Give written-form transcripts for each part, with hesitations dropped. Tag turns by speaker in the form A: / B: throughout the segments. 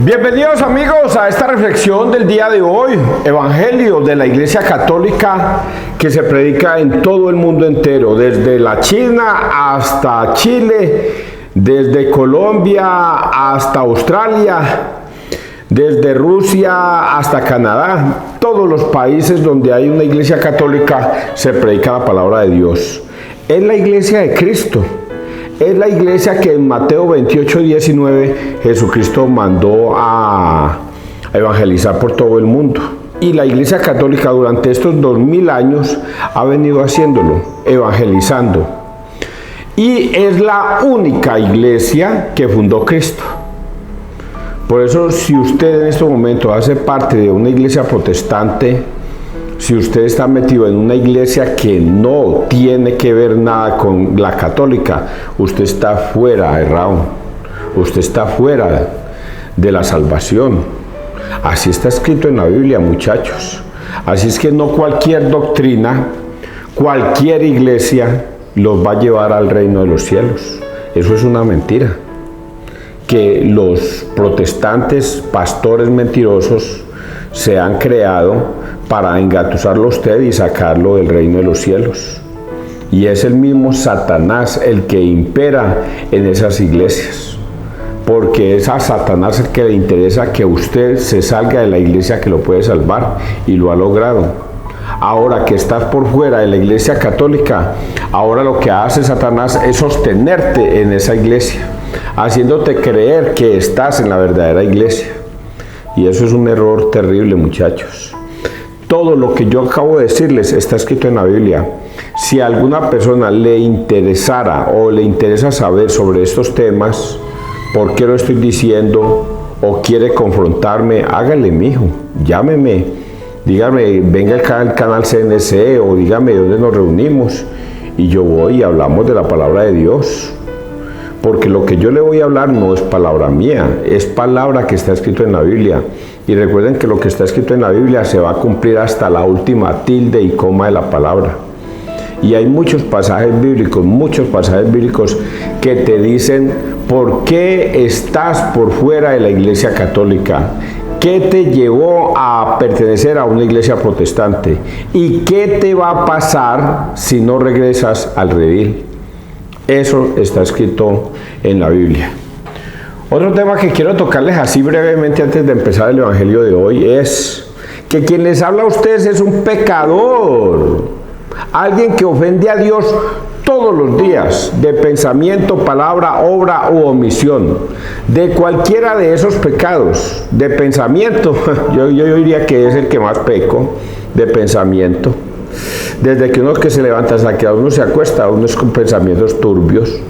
A: Bienvenidos amigos a esta reflexión del día de hoy, Evangelio de la Iglesia Católica que se predica en todo el mundo entero, desde la China hasta Chile, desde Colombia hasta Australia, desde Rusia hasta Canadá, todos los países donde hay una Iglesia Católica se predica la palabra de Dios. Es la Iglesia de Cristo. Es la iglesia que en Mateo 28:19 Jesucristo mandó a evangelizar por todo el mundo. Y la Iglesia Católica durante estos 2000 años ha venido haciéndolo, evangelizando. Y es la única iglesia que fundó Cristo. Por eso, si usted en este momento hace parte de una iglesia protestante, si usted está metido en una iglesia que no tiene que ver nada con la católica, usted está fuera, errado. Usted está fuera de la salvación. Así está escrito en la Biblia, muchachos. Así es que no cualquier doctrina, cualquier iglesia los va a llevar al reino de los cielos. Eso es una mentira. Que los protestantes, pastores mentirosos, se han creado para engatusarlo a usted y sacarlo del reino de los cielos. Y es el mismo Satanás el que impera en esas iglesias. Porque es a Satanás el que le interesa que usted se salga de la iglesia que lo puede salvar, y lo ha logrado. Ahora que estás por fuera de la iglesia católica, ahora lo que hace Satanás es sostenerte en esa iglesia, haciéndote creer que estás en la verdadera iglesia. Y eso es un error terrible, muchachos. Todo lo que yo acabo de decirles está escrito en la Biblia. Si a alguna persona le interesara o le interesa saber sobre estos temas, por qué lo estoy diciendo, o quiere confrontarme, hágale, mijo, llámeme, dígame, venga al canal CNC, o dígame dónde nos reunimos, y yo voy y hablamos de la palabra de Dios. Porque lo que yo le voy a hablar no es palabra mía, es palabra que está escrito en la Biblia. Y recuerden que lo que está escrito en la Biblia se va a cumplir hasta la última tilde y coma de la palabra. Y hay muchos pasajes bíblicos que te dicen por qué estás por fuera de la iglesia católica. ¿Qué te llevó a pertenecer a una iglesia protestante? ¿Y qué te va a pasar si no regresas al redil? Eso está escrito en la Biblia. Otro tema que quiero tocarles así brevemente antes de empezar el evangelio de hoy es que quien les habla a ustedes es un pecador, alguien que ofende a Dios todos los días, de pensamiento, palabra, obra u omisión, de cualquiera de esos pecados. De pensamiento, yo diría que es el que más peco, de pensamiento. Desde que uno que se levanta hasta que uno se acuesta, uno es con pensamientos turbios.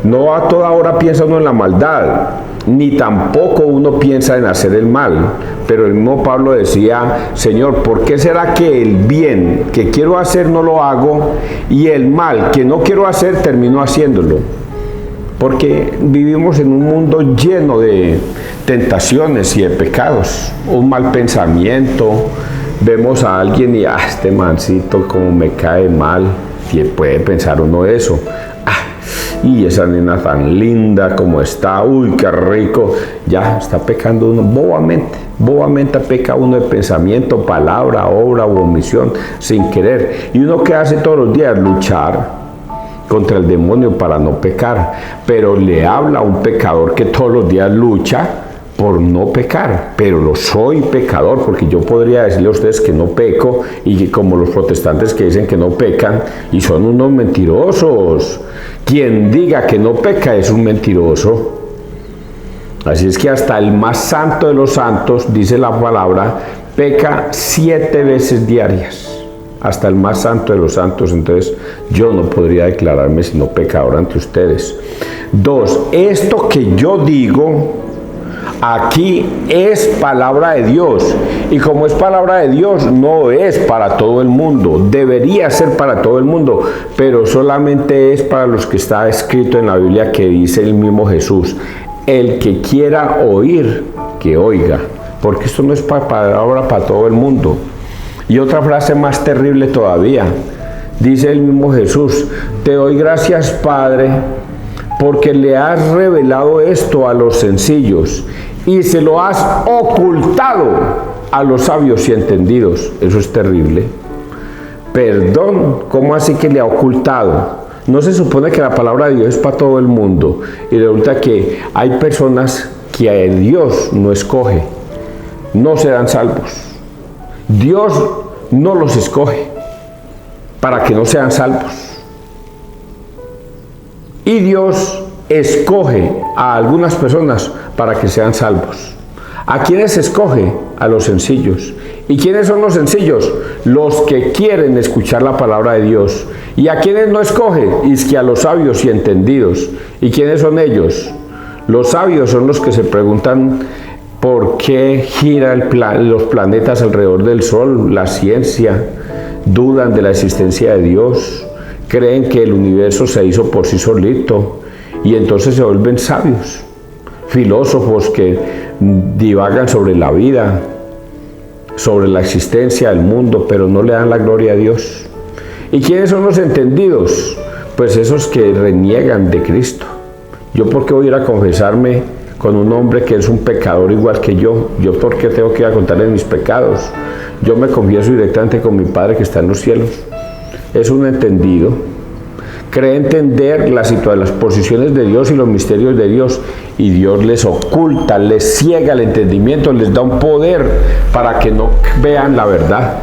A: No a toda hora piensa uno en la maldad, ni tampoco uno piensa en hacer el mal. Pero el mismo Pablo decía, Señor, ¿por qué será que el bien que quiero hacer no lo hago, y el mal que no quiero hacer termino haciéndolo? Porque vivimos en un mundo lleno de tentaciones y de pecados. Un mal pensamiento. Vemos a alguien y, este mancito como me cae mal. Y puede pensar uno eso. Y esa nena tan linda como está, uy, qué rico. Ya está pecando uno bobamente peca uno de pensamiento, palabra, obra u omisión, sin querer. Y uno que hace todos los días, luchar contra el demonio para no pecar. Pero le habla a un pecador que todos los días lucha por no pecar, pero lo soy pecador, porque yo podría decirle a ustedes que no peco, y que como los protestantes que dicen que no pecan, y son unos mentirosos. Quien diga que no peca es un mentiroso. Así es que hasta el más santo de los santos, dice la palabra, peca 7 veces diarias. Hasta el más santo de los santos. Entonces yo no podría declararme sino pecador ante ustedes. 2. Esto que yo digo aquí es palabra de Dios, y como es palabra de Dios, no es para todo el mundo. Debería ser para todo el mundo, pero solamente es para los que está escrito en la Biblia, que dice el mismo Jesús: el que quiera oír, que oiga. Porque esto no es palabra para todo el mundo. Y otra frase más terrible todavía, dice el mismo Jesús: te doy gracias, Padre, porque le has revelado esto a los sencillos. y se lo has ocultado a los sabios y entendidos. Eso es terrible. Perdón, ¿cómo así que le ha ocultado? No se supone que la palabra de Dios es para todo el mundo, y resulta que hay personas que a Dios no escoge, no serán salvos. Dios no los escoge para que no sean salvos. Y Dios escoge a algunas personas para que sean salvos. ¿A quiénes escoge? A los sencillos. ¿Y quiénes son los sencillos? Los que quieren escuchar la palabra de Dios. ¿Y a quiénes no escoge? Es que a los sabios y entendidos. ¿Y quiénes son ellos? Los sabios son los que se preguntan por qué giran los planetas alrededor del Sol, la ciencia, dudan de la existencia de Dios, creen que el universo se hizo por sí solito, y entonces se vuelven sabios, filósofos que divagan sobre la vida, sobre la existencia del mundo, pero no le dan la gloria a Dios. ¿Y quiénes son los entendidos? Pues esos que reniegan de Cristo. ¿Yo por qué voy a ir a confesarme con un hombre que es un pecador igual que yo? ¿Yo por qué tengo que ir a contarle mis pecados? Yo me confieso directamente con mi Padre que está en los cielos. Es un entendido. Cree entender las posiciones de Dios y los misterios de Dios, y Dios les oculta, les ciega el entendimiento, les da un poder para que no vean la verdad.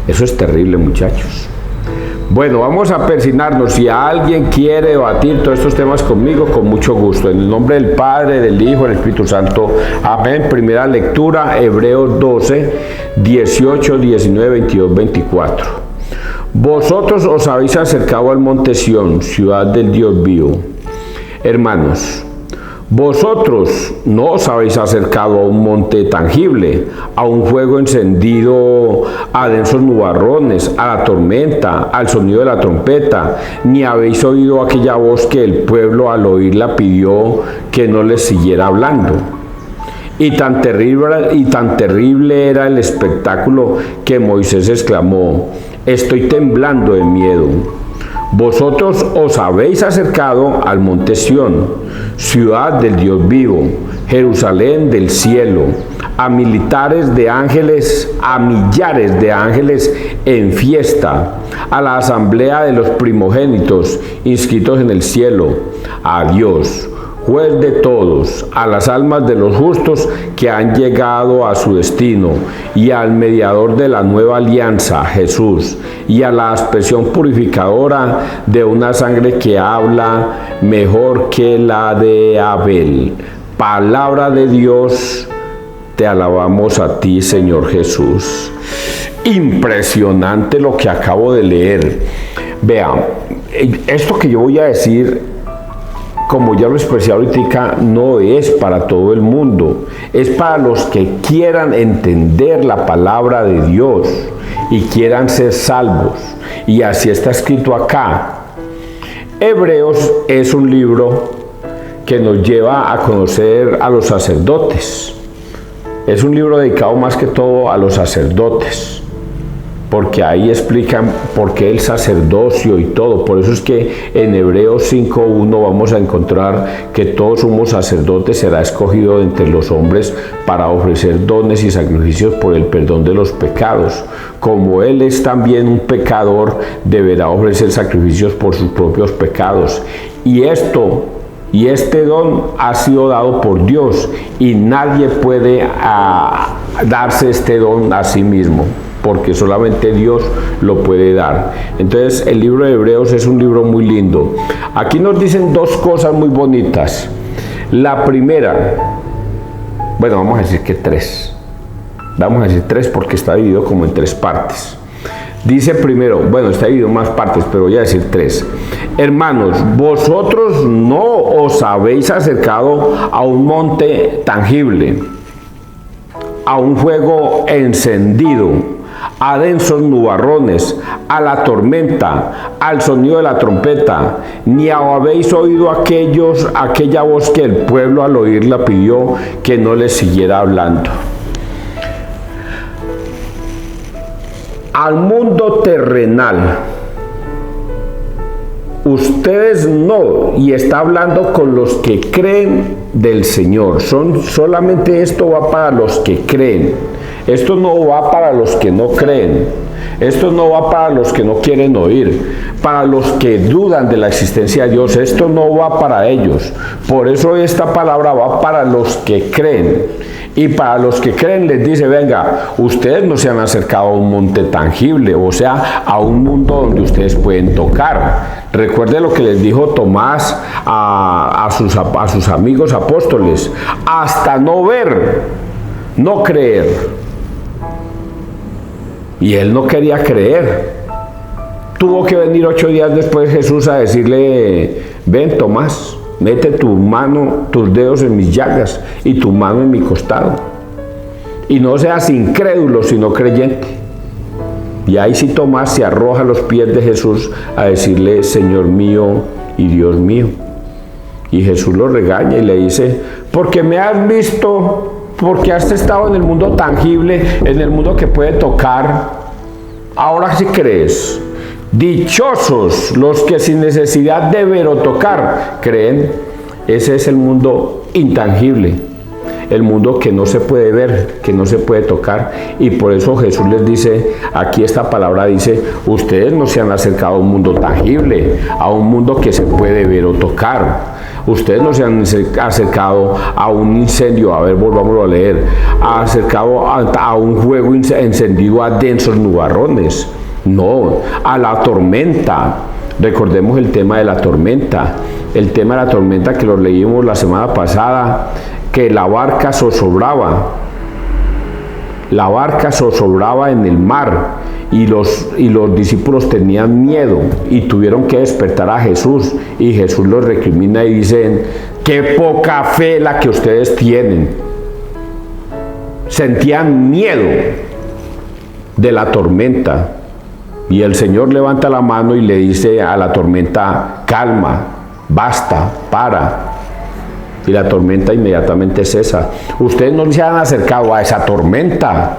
A: Eso es terrible, muchachos. Bueno, vamos a persignarnos. Si alguien quiere debatir todos estos temas conmigo, con mucho gusto. En el nombre del Padre, del Hijo, del Espíritu Santo. Amén. Primera lectura, Hebreos 12, 18, 19, 22, 24. Vosotros os habéis acercado al monte Sión, ciudad del Dios vivo. Hermanos, vosotros no os habéis acercado a un monte tangible, a un fuego encendido, a densos nubarrones, a la tormenta, al sonido de la trompeta, ni habéis oído aquella voz que el pueblo al oírla pidió que no les siguiera hablando. Y tan terrible era el espectáculo que Moisés exclamó: estoy temblando de miedo. Vosotros os habéis acercado al monte Sión, ciudad del Dios vivo, Jerusalén del cielo, a millares de ángeles en fiesta, a la asamblea de los primogénitos inscritos en el cielo, a Dios, juez de todos, a las almas de los justos que han llegado a su destino, y al mediador de la nueva alianza, Jesús, y a la aspersión purificadora de una sangre que habla mejor que la de Abel. Palabra de Dios, te alabamos a ti, Señor Jesús. Impresionante lo que acabo de leer. Vean, esto que yo voy a decir, como ya lo expresé ahorita, no es para todo el mundo, es para los que quieran entender la palabra de Dios y quieran ser salvos. Y así está escrito acá. Hebreos es un libro que nos lleva a conocer a los sacerdotes. Es un libro dedicado más que todo a los sacerdotes, porque ahí explican por qué el sacerdocio y todo. Por eso es que en Hebreos 5:1 vamos a encontrar que todo sumo sacerdote será escogido entre los hombres para ofrecer dones y sacrificios por el perdón de los pecados. Como él es también un pecador, deberá ofrecer sacrificios por sus propios pecados. Y este don ha sido dado por Dios, y nadie puede darse este don a sí mismo, porque solamente Dios lo puede dar. Entonces el libro de Hebreos es un libro muy lindo. Aquí nos dicen dos cosas muy bonitas. La primera, bueno, vamos a decir que tres. Vamos a decir tres porque está dividido como en tres partes. Dice primero, bueno, está dividido en más partes, pero voy a decir tres. Hermanos, vosotros no os habéis acercado a un monte tangible, a un fuego encendido, a densos nubarrones, a la tormenta, al sonido de la trompeta, ni habéis oído aquella voz que el pueblo al oírla pidió que no les siguiera hablando. Al mundo terrenal, ustedes no, y está hablando con los que creen del Señor. Solamente esto va para los que creen. Esto no va para los que no creen. Esto no va para los que no quieren oír, para los que dudan de la existencia de Dios. Esto no va para ellos. Por eso esta palabra va para los que creen. Y para los que creen les dice, venga, ustedes no se han acercado a un monte tangible, o sea, a un mundo donde ustedes pueden tocar. Recuerde lo que les dijo Tomás a sus amigos apóstoles: hasta no ver, no creer. Y él no quería creer. Tuvo que venir 8 días después Jesús a decirle, ven Tomás, mete tu mano, tus dedos en mis llagas y tu mano en mi costado. Y no seas incrédulo, sino creyente. Y ahí sí Tomás se arroja a los pies de Jesús a decirle, Señor mío y Dios mío. Y Jesús lo regaña y le dice, porque me has visto, porque has estado en el mundo tangible, en el mundo que puede tocar, ahora sí crees. Dichosos los que sin necesidad de ver o tocar creen. Ese es el mundo intangible, el mundo que no se puede ver, que no se puede tocar. Y por eso Jesús les dice, aquí esta palabra dice, ustedes no se han acercado a un mundo tangible, a un mundo que se puede ver o tocar. Ustedes no se han acercado a un incendio, a ver, volvámoslo a leer, acercado a un fuego encendido a densos nubarrones. No, a la tormenta. Recordemos el tema de la tormenta. El tema de la tormenta que lo leímos la semana pasada, que la barca zozobraba. La barca zozobraba en el mar y los discípulos tenían miedo y tuvieron que despertar a Jesús. Y Jesús los recrimina y dice, qué poca fe la que ustedes tienen. Sentían miedo de la tormenta. Y el Señor levanta la mano y le dice a la tormenta, calma, basta, para. Y la tormenta inmediatamente cesa. Ustedes no se han acercado a esa tormenta,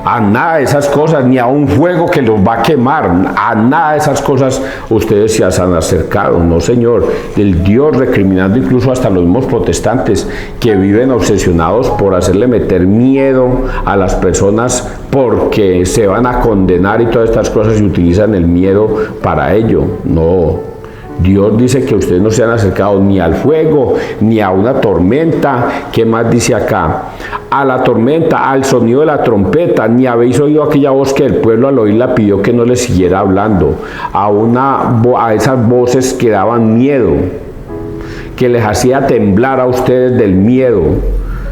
A: a nada de esas cosas, ni a un fuego que los va a quemar, a nada de esas cosas ustedes se han acercado. No, Señor. El Dios recriminando incluso hasta los mismos protestantes que viven obsesionados por hacerle meter miedo a las personas porque se van a condenar y todas estas cosas, y utilizan el miedo para ello. No. Dios dice que ustedes no se han acercado ni al fuego, ni a una tormenta. ¿Qué más dice acá? A la tormenta, al sonido de la trompeta, ni habéis oído aquella voz que el pueblo al oírla pidió que no les siguiera hablando. A esas voces que daban miedo, que les hacía temblar a ustedes del miedo.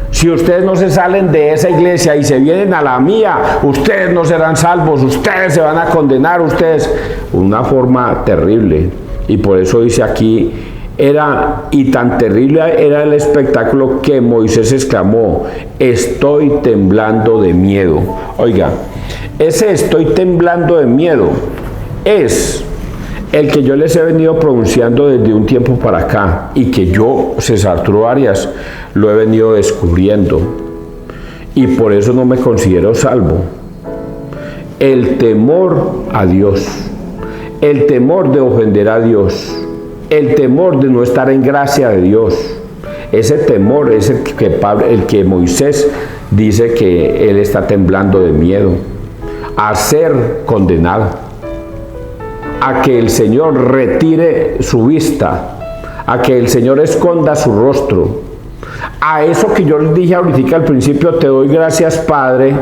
A: Si ustedes no se salen de esa iglesia y se vienen a la mía, ustedes no serán salvos, ustedes se van a condenar, ustedes. Una forma terrible. Y por eso dice aquí, tan terrible era el espectáculo que Moisés exclamó, estoy temblando de miedo. Oiga, ese estoy temblando de miedo es el que yo les he venido pronunciando desde un tiempo para acá, y que yo, César Arturo Arias, lo he venido descubriendo, y por eso no me considero salvo. El temor a Dios, el temor de ofender a Dios, el temor de no estar en gracia de Dios, ese temor es el que Moisés dice que él está temblando de miedo a ser condenado, a que el Señor retire su vista, a que el Señor esconda su rostro. A eso que yo les dije ahorita al principio, te doy gracias, Padre,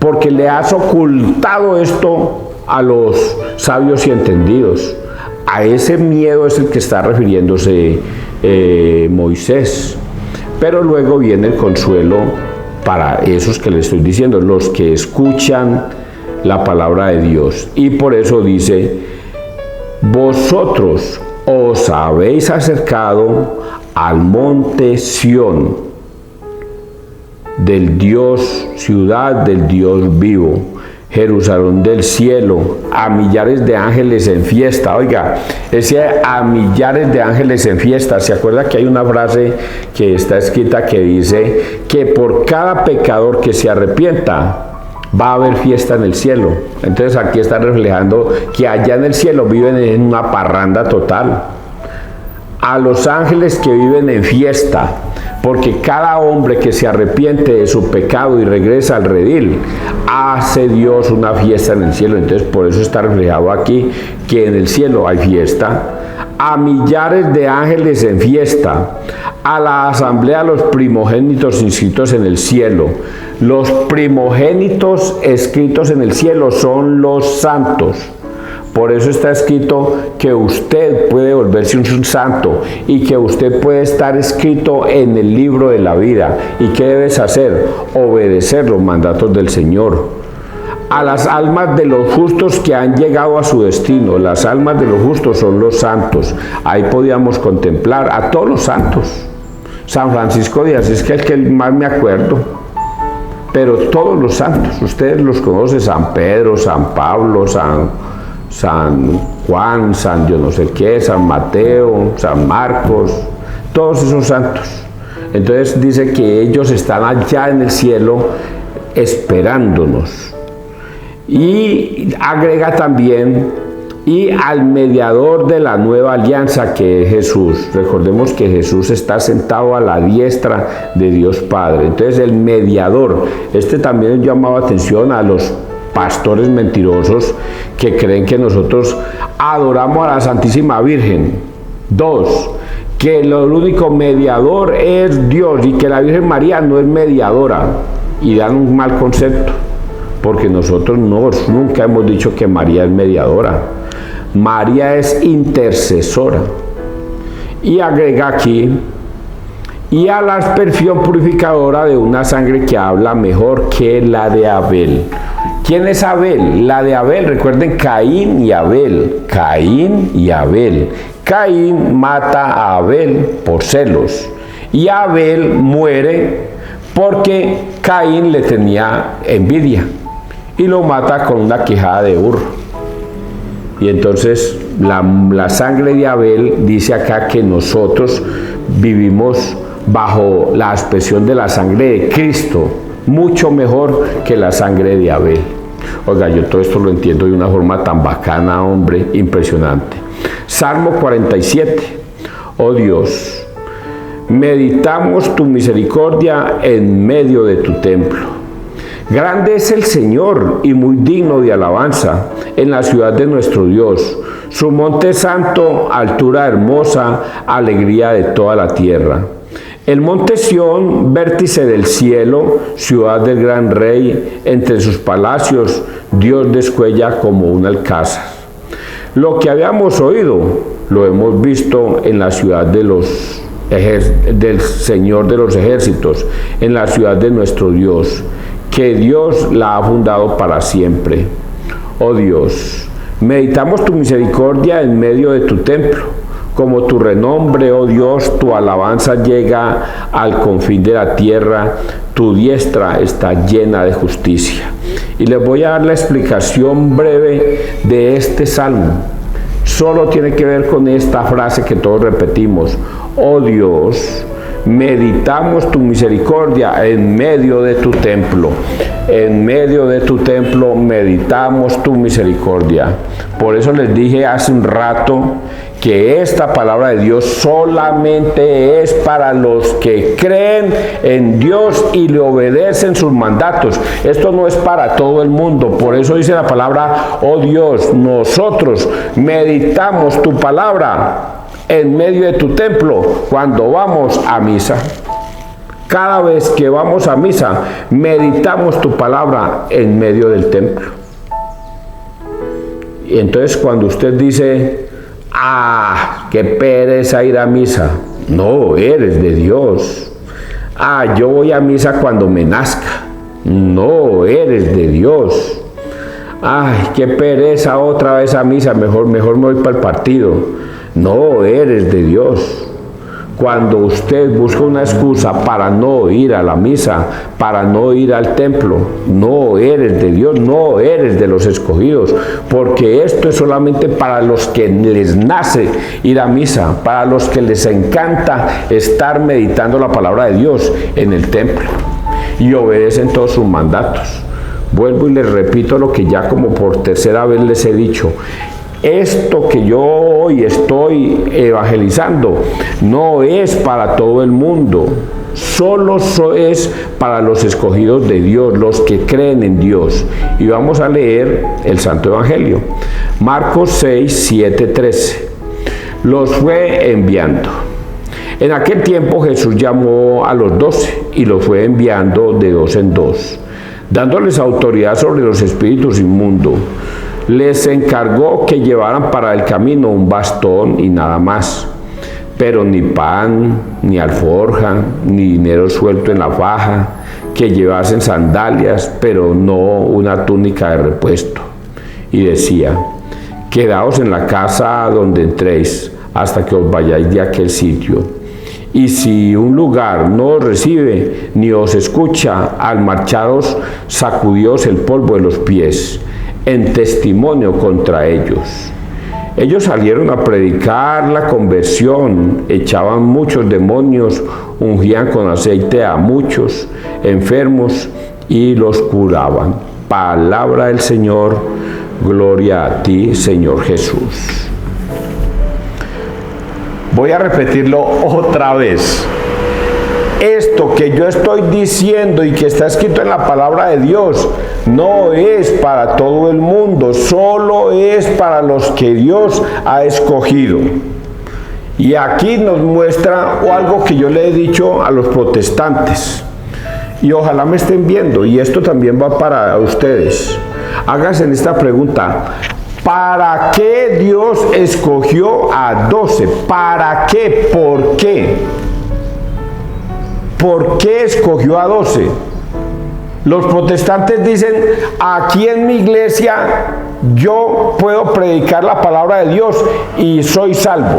A: porque le has ocultado esto a los sabios y entendidos. A ese miedo es el que está refiriéndose Moisés. Pero luego viene el consuelo para esos que les estoy diciendo, los que escuchan la palabra de Dios. Y por eso dice, vosotros os habéis acercado al monte Sión, del Dios, ciudad del Dios vivo, Jerusalén del cielo, a millares de ángeles en fiesta. Oiga, ese a millares de ángeles en fiesta. ¿Se acuerda que hay una frase que está escrita que dice que por cada pecador que se arrepienta va a haber fiesta en el cielo? Entonces aquí está reflejando que allá en el cielo viven en una parranda total. a los ángeles que viven en fiesta, porque cada hombre que se arrepiente de su pecado y regresa al redil, hace Dios una fiesta en el cielo. Entonces por eso está reflejado aquí que en el cielo hay fiesta. A millares de ángeles en fiesta, a la asamblea de los primogénitos inscritos en el cielo. Los primogénitos escritos en el cielo son los santos. Por eso está escrito que usted puede volverse un santo y que usted puede estar escrito en el libro de la vida. ¿Y qué debes hacer? Obedecer los mandatos del Señor. A las almas de los justos que han llegado a su destino. Las almas de los justos son los santos. Ahí podíamos contemplar a todos los santos. San Francisco de Asís, que es el que más me acuerdo. Pero todos los santos, ustedes los conocen: San Pedro, San Pablo, San Juan, San yo no sé qué, San Mateo, San Marcos, todos esos santos. Entonces dice que ellos están allá en el cielo esperándonos. Y agrega también, y al mediador de la nueva alianza, que es Jesús. Recordemos que Jesús está sentado a la diestra de Dios Padre. Entonces el mediador, también llamaba atención a los pastores mentirosos que creen que nosotros adoramos a la Santísima Virgen. 2, que el único mediador es Dios y que la Virgen María no es mediadora, y dan un mal concepto, porque nosotros nunca hemos dicho que María es mediadora. María es intercesora. Y agrega aquí: y a la aspersión purificadora de una sangre que habla mejor que la de Abel. ¿Quién es Abel? La de Abel, recuerden, Caín y Abel. Caín y Abel. Caín mata a Abel por celos, y Abel muere porque Caín le tenía envidia y lo mata con una quijada de burro. Y entonces la sangre de Abel dice acá que nosotros vivimos bajo la aspersión de la sangre de Cristo, mucho mejor que la sangre de Abel. Oiga, yo todo esto lo entiendo de una forma tan bacana, hombre, impresionante. Salmo 47. Oh Dios, meditamos tu misericordia en medio de tu templo. Grande es el Señor y muy digno de alabanza en la ciudad de nuestro Dios. Su monte santo, altura hermosa, alegría de toda la tierra. El monte Sión, vértice del cielo, ciudad del gran rey, entre sus palacios Dios descuella como un alcázar. Lo que habíamos oído, lo hemos visto en la ciudad del Señor de los ejércitos, en la ciudad de nuestro Dios, que Dios la ha fundado para siempre. Oh Dios, meditamos tu misericordia en medio de tu templo. Como tu renombre, oh Dios, tu alabanza llega al confín de la tierra, tu diestra está llena de justicia. Y les voy a dar la explicación breve de este salmo. Solo tiene que ver con esta frase que todos repetimos: oh Dios, meditamos tu misericordia en medio de tu templo. En medio de tu templo meditamos tu misericordia. Por eso les dije hace un rato que esta palabra de Dios solamente es para los que creen en Dios y le obedecen sus mandatos. Esto no es para todo el mundo. Por eso dice la palabra: oh Dios, nosotros meditamos tu palabra en medio de tu templo cuando vamos a misa. Cada vez que vamos a misa, meditamos tu palabra en medio del templo. Y entonces cuando usted dice: ah, qué pereza ir a misa, no, eres de Dios. Ah, yo voy a misa cuando me nazca, no, eres de Dios. Ay, qué pereza otra vez a misa, mejor me voy para el partido. No, eres de Dios. Cuando usted busca una excusa para no ir a la misa, para no ir al templo, no eres de Dios, no eres de los escogidos, porque esto es solamente para los que les nace ir a misa, para los que les encanta estar meditando la palabra de Dios en el templo y obedecen todos sus mandatos. Vuelvo y les repito lo que ya como por tercera vez les he dicho: Esto que yo hoy estoy evangelizando no es para todo el mundo, solo es para los escogidos de Dios, los que creen en Dios. Y vamos a leer el Santo Evangelio. Marcos 6, 7, 13. Los fue enviando. En aquel tiempo Jesús llamó a los 12 y los fue enviando de dos en dos, dándoles autoridad sobre los espíritus inmundos. Les encargó que llevaran para el camino un bastón y nada más, pero ni pan, ni alforja, ni dinero suelto en la faja, que llevasen sandalias, pero no una túnica de repuesto. Y decía: quedaos en la casa donde entréis, hasta que os vayáis de aquel sitio. Y si un lugar no os recibe, ni os escucha, al marcharos, sacudíos el polvo de los pies, en testimonio contra ellos. Ellos salieron a predicar la conversión, echaban muchos demonios, ungían con aceite a muchos enfermos y los curaban. Palabra del Señor, gloria a ti, Señor Jesús. Voy a repetirlo otra vez. Esto que yo estoy diciendo y que está escrito en la palabra de Dios no es para todo el mundo, solo es para los que Dios ha escogido. Y aquí nos muestra algo que yo le he dicho a los protestantes, y ojalá me estén viendo, y esto también va para ustedes. Háganse esta pregunta: ¿para qué Dios escogió a 12? ¿Para qué? ¿Por qué? ¿Por qué escogió a 12? Los protestantes dicen: aquí en mi iglesia yo puedo predicar la palabra de Dios y soy salvo.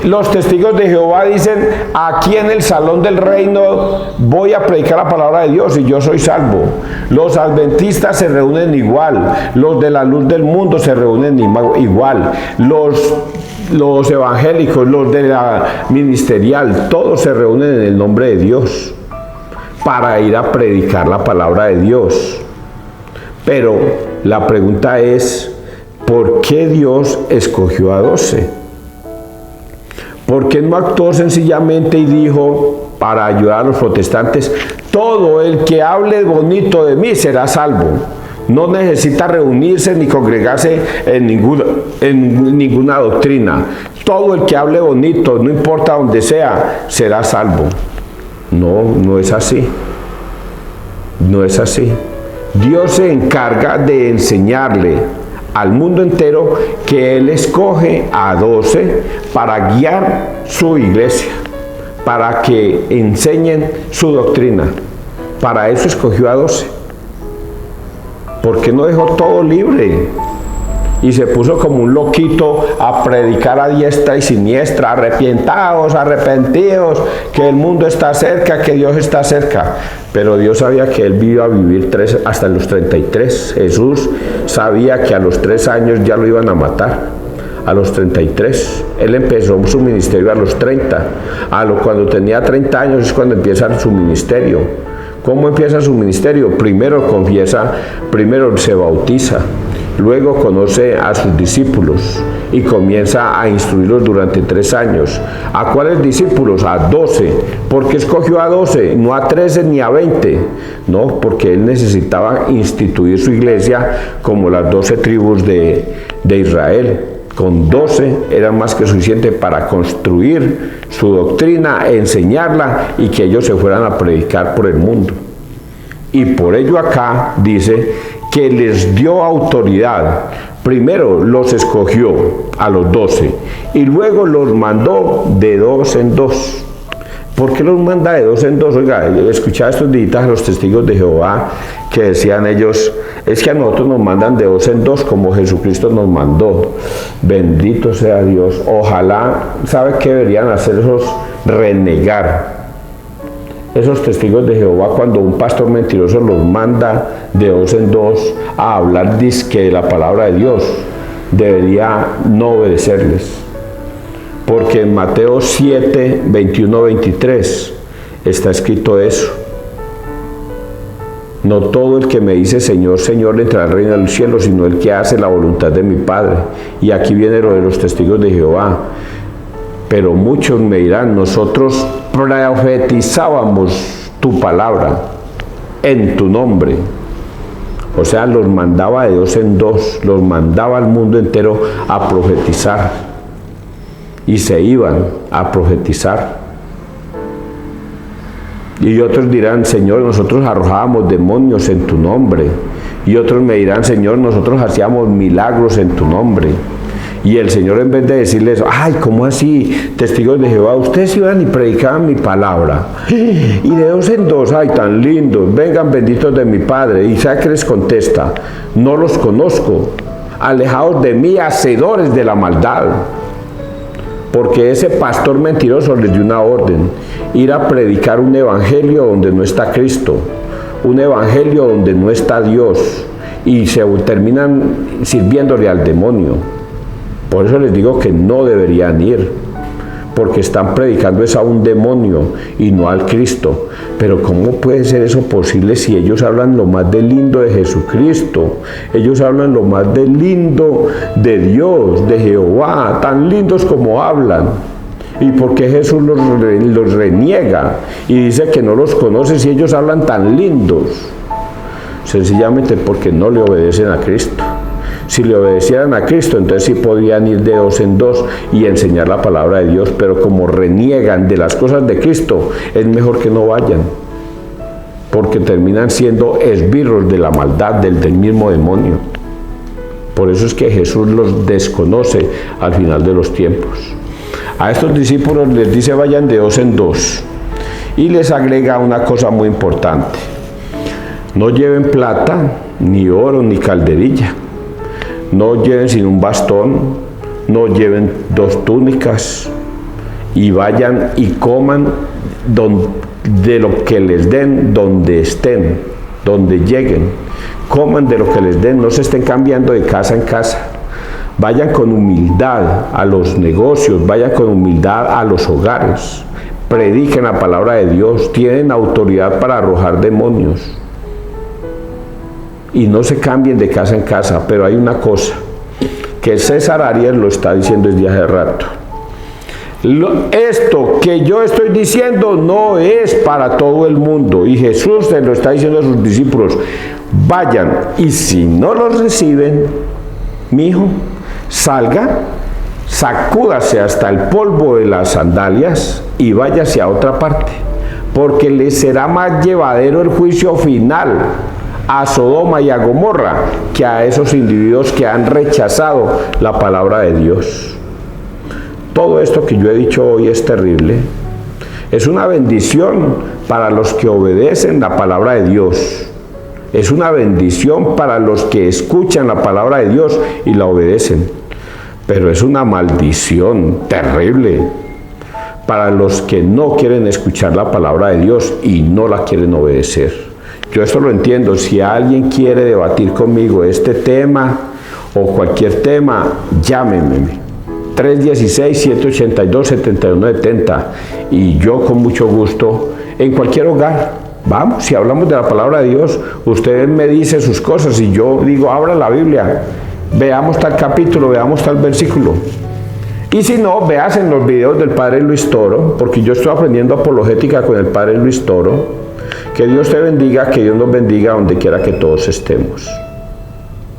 A: Los testigos de Jehová dicen: aquí en el salón del reino voy a predicar la palabra de Dios y yo soy salvo. Los adventistas se reúnen igual, los de la luz del mundo se reúnen igual, los evangélicos, los de la ministerial, todos se reúnen en el nombre de Dios para ir a predicar la palabra de Dios. Pero la pregunta es: ¿por qué Dios escogió a 12? ¿Por qué no actuó sencillamente y dijo, para ayudar a los protestantes: todo el que hable bonito de mí será salvo? No necesita reunirse ni congregarse en ninguna doctrina. Todo el que hable bonito, no importa donde sea, será salvo. No, no es así. No es así. Dios se encarga de enseñarle al mundo entero que Él escoge a 12 para guiar su iglesia, para que enseñen su doctrina. Para eso escogió a 12. ¿Por qué no dejó todo libre? Y se puso como un loquito a predicar a diestra y siniestra: arrepientaos, arrepentidos, que el mundo está cerca, que Dios está cerca. Pero Dios sabía que Él iba a vivir hasta los 33. Jesús sabía que a los 3 años ya lo iban a matar. A los 33. Él empezó su ministerio a los 30. Cuando tenía 30 años es cuando empieza su ministerio. ¿Cómo empieza su ministerio? Primero se bautiza, luego conoce a sus discípulos y comienza a instruirlos durante 3 años. ¿A cuáles discípulos? A 12. ¿Por qué escogió a 12? No a 13 ni a 20. No, porque Él necesitaba instituir su iglesia como las 12 tribus de Israel. Con 12 era más que suficiente para construir su doctrina, enseñarla y que ellos se fueran a predicar por el mundo. Y por ello acá dice que les dio autoridad. Primero los escogió a los 12 y luego los mandó de 2 en 2. ¿Por qué los manda de 2 en 2? Oiga, escuchaba estos días a los testigos de Jehová que decían ellos: es que a nosotros nos mandan de 2 en 2 como Jesucristo nos mandó. Bendito sea Dios. Ojalá, ¿sabe qué deberían hacer esos? Renegar. Esos testigos de Jehová, cuando un pastor mentiroso los manda de 2 en 2 a hablar disque de la palabra de Dios, debería no obedecerles. Porque en Mateo 7, 21, 23 está escrito eso. No todo el que me dice Señor, Señor entrará al reino del cielo, sino el que hace la voluntad de mi Padre. Y aquí viene lo de los testigos de Jehová. Pero muchos me dirán, nosotros profetizábamos tu palabra en tu nombre. O sea, los mandaba de dos en dos, los mandaba al mundo entero a profetizar. Y se iban a profetizar. Y otros dirán, Señor, nosotros arrojábamos demonios en tu nombre. Y otros me dirán, Señor, nosotros hacíamos milagros en tu nombre. Y el Señor, en vez de decirles, ay, ¿cómo así? Testigos de Jehová, ustedes iban y predicaban mi palabra. Y de dos en dos, ay, tan lindos, vengan benditos de mi Padre. Y ¿sabe qué les contesta? No los conozco. Alejaos de mí, hacedores de la maldad. Porque ese pastor mentiroso les dio una orden, ir a predicar un evangelio donde no está Cristo, un evangelio donde no está Dios, y se terminan sirviéndole al demonio. Por eso les digo que no deberían ir, porque están predicando es a un demonio y no al Cristo. Pero ¿cómo puede ser eso posible si ellos hablan lo más de lindo de Jesucristo? Ellos hablan lo más de lindo de Dios, de Jehová, tan lindos como hablan. ¿Y por qué Jesús los reniega y dice que no los conoce si ellos hablan tan lindos? Sencillamente porque no le obedecen a Cristo. Si le obedecieran a Cristo, entonces sí podrían ir de dos en dos y enseñar la palabra de Dios, pero como reniegan de las cosas de Cristo, es mejor que no vayan, porque terminan siendo esbirros de la maldad del mismo demonio. Por eso es que Jesús los desconoce al final de los tiempos. A estos discípulos les dice vayan de dos en dos y les agrega una cosa muy importante: no lleven plata, ni oro, ni calderilla. No lleven sin un bastón, no lleven dos túnicas, y vayan y coman de lo que les den, donde estén, donde lleguen. Coman de lo que les den, no se estén cambiando de casa en casa. Vayan con humildad a los negocios, vayan con humildad a los hogares. Prediquen la palabra de Dios, tienen autoridad para arrojar demonios. Y no se cambien de casa en casa, pero hay una cosa, que César Arias lo está diciendo desde hace rato. Esto que yo estoy diciendo no es para todo el mundo, y Jesús se lo está diciendo a sus discípulos: vayan, y si no los reciben, mi hijo, salga, sacúdase hasta el polvo de las sandalias y váyase a otra parte, porque les será más llevadero el juicio final a Sodoma y a Gomorra que a esos individuos que han rechazado la palabra de Dios. Todo esto que yo he dicho hoy es terrible. Es una bendición para los que obedecen la palabra de Dios. Es una bendición para los que escuchan la palabra de Dios y la obedecen. Pero es una maldición terrible para los que no quieren escuchar la palabra de Dios y no la quieren obedecer. Yo esto lo entiendo. Si alguien quiere debatir conmigo este tema o cualquier tema, llámenme 316-782-7170 y yo con mucho gusto en cualquier hogar. Vamos, si hablamos de la palabra de Dios, usted me dice sus cosas y yo digo, abra la Biblia, veamos tal capítulo, veamos tal versículo. Y si no, veas en los videos del Padre Luis Toro, porque yo estoy aprendiendo apologética con el Padre Luis Toro. Que Dios te bendiga, que Dios nos bendiga donde quiera que todos estemos.